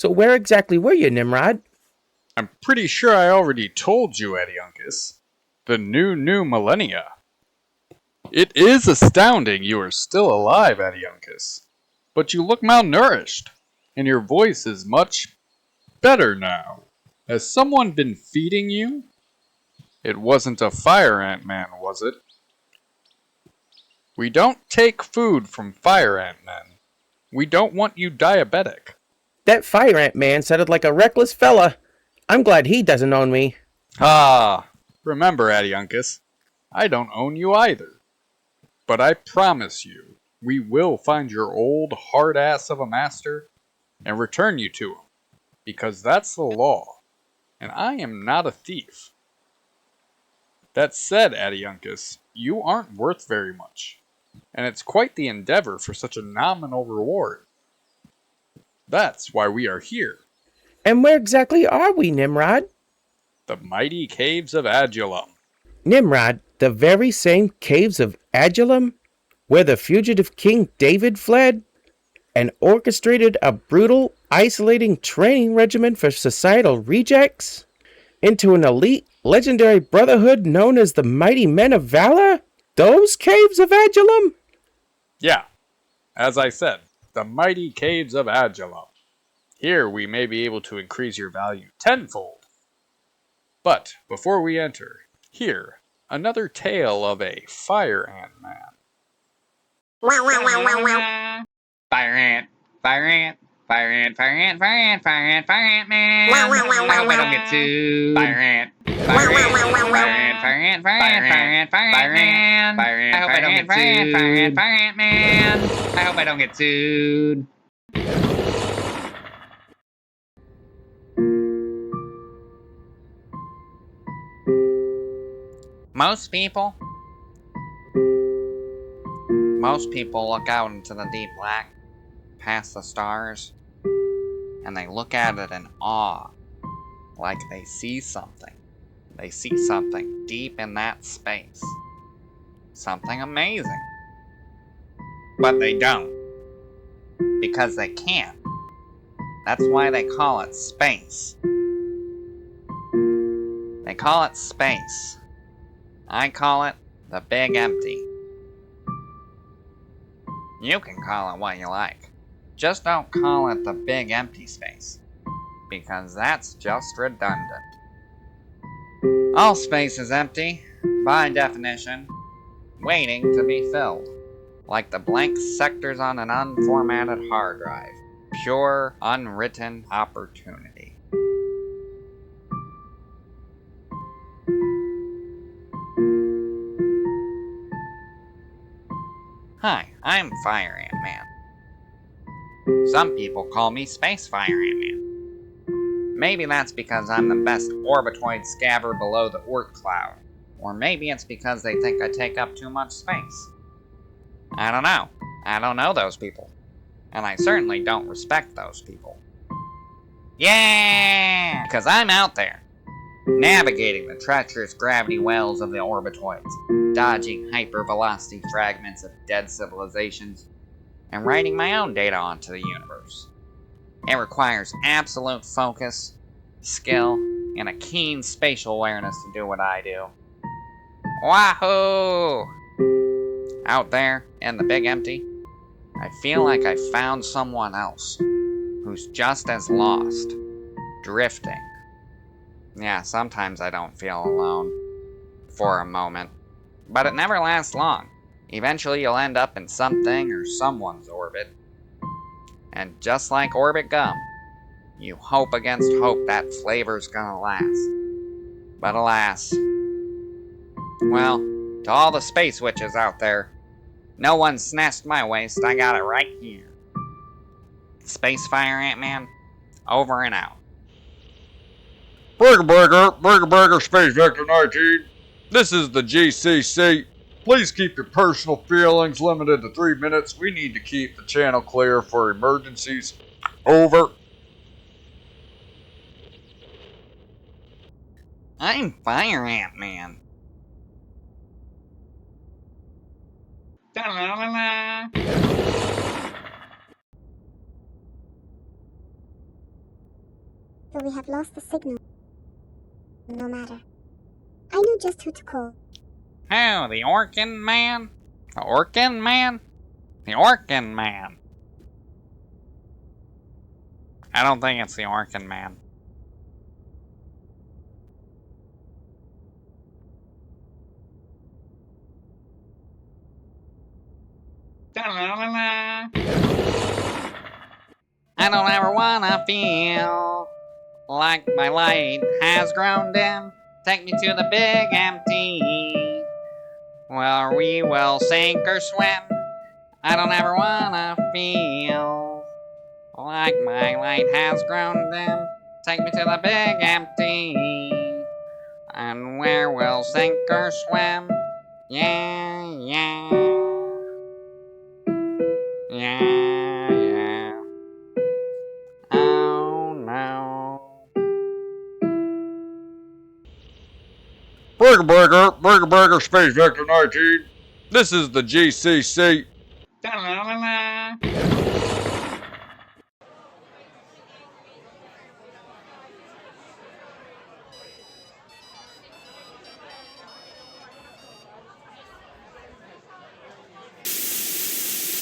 So where exactly were you, Nimrod? I'm pretty sure I already told you, Adiuncus. The new millennia. It is astounding you are still alive, Adiuncus. But you look malnourished, and your voice is much better now. Has someone been feeding you? It wasn't a fire ant man, was it? We don't take food from fire ant men. We don't want you diabetic. That fire ant man sounded like a reckless fella. I'm glad he doesn't own me. Ah, remember, Adiuncus, I don't own you either. But I promise you, we will find your old hard ass of a master and return you to him. Because that's the law, and I am not a thief. That said, Adiuncus, you aren't worth very much, and it's quite the endeavor for such a nominal reward. That's why we are here. And where exactly are we, Nimrod? The mighty caves of Adullam. Nimrod, the very same caves of Adullam, where the fugitive King David fled, and orchestrated a brutal, isolating training regimen for societal rejects into an elite, legendary brotherhood known as the Mighty Men of Valor? Those caves of Adullam? Yeah, as I said, the mighty caves of Adullam. Here we may be able to increase your value tenfold. But before we enter, here, another tale of a fire ant man. Fire ant, fire ant, fire ant, fire ant, fire ant, fire ant, fire ant man. I hope I don't get sued. Fire ant, fire ant, fire ant, fire ant, fire ant, fire ant, fire ant man. Fire ant, I hope I don't get sued. Fire ant, fire ant man. I hope I don't get sued. Most people look out into the deep black, past the stars, and they look at it in awe, like they see something. They see something deep in that space. Something amazing. But they don't. Because they can't. That's why they call it space. They call it space. I call it the Big Empty. You can call it what you like. Just don't call it the Big Empty Space. Because that's just redundant. All space is empty, by definition, waiting to be filled. Like the blank sectors on an unformatted hard drive. Pure, unwritten opportunity. Hi, I'm Fire Ant Man. Some people call me Space Fire Ant Man. Maybe that's because I'm the best orbitoid scabber below the Oort cloud. Or maybe it's because they think I take up too much space. I don't know. I don't know those people. And I certainly don't respect those people. Yeah! Because I'm out there, navigating the treacherous gravity wells of the orbitoids, dodging hypervelocity fragments of dead civilizations, and writing my own data onto the universe. It requires absolute focus, skill, and a keen spatial awareness to do what I do. Wahoo! Out there, in the Big Empty, I feel like I found someone else, who's just as lost, drifting. Yeah, sometimes I don't feel alone. For a moment. But it never lasts long. Eventually you'll end up in something or someone's orbit. And just like orbit gum, you hope against hope that flavor's gonna last. But alas. Well, to all the space witches out there, no one snatched my waist, I got it right here. Space Fire Ant-Man, over and out. Burger, Space Vector 19. This is the GCC. Please keep your personal feelings limited to 3 minutes. We need to keep the channel clear for emergencies. Over. I'm Fire Ant-Man. Da-la-la-la. we have lost the signal. No matter. I knew just who to call. Oh, the Orkin Man? The Orkin Man? The Orkin Man. I don't think it's the Orkin Man. I don't ever wanna feel like my light has grown dim. Take me to the big empty, where we will sink or swim. I don't ever wanna feel like my light has grown dim. Take me to the big empty, and where we'll sink or swim. Yeah, yeah. Yeah, yeah. Oh no. Breaker, Space Vector 19. This is the GCC. Da-la-la-la.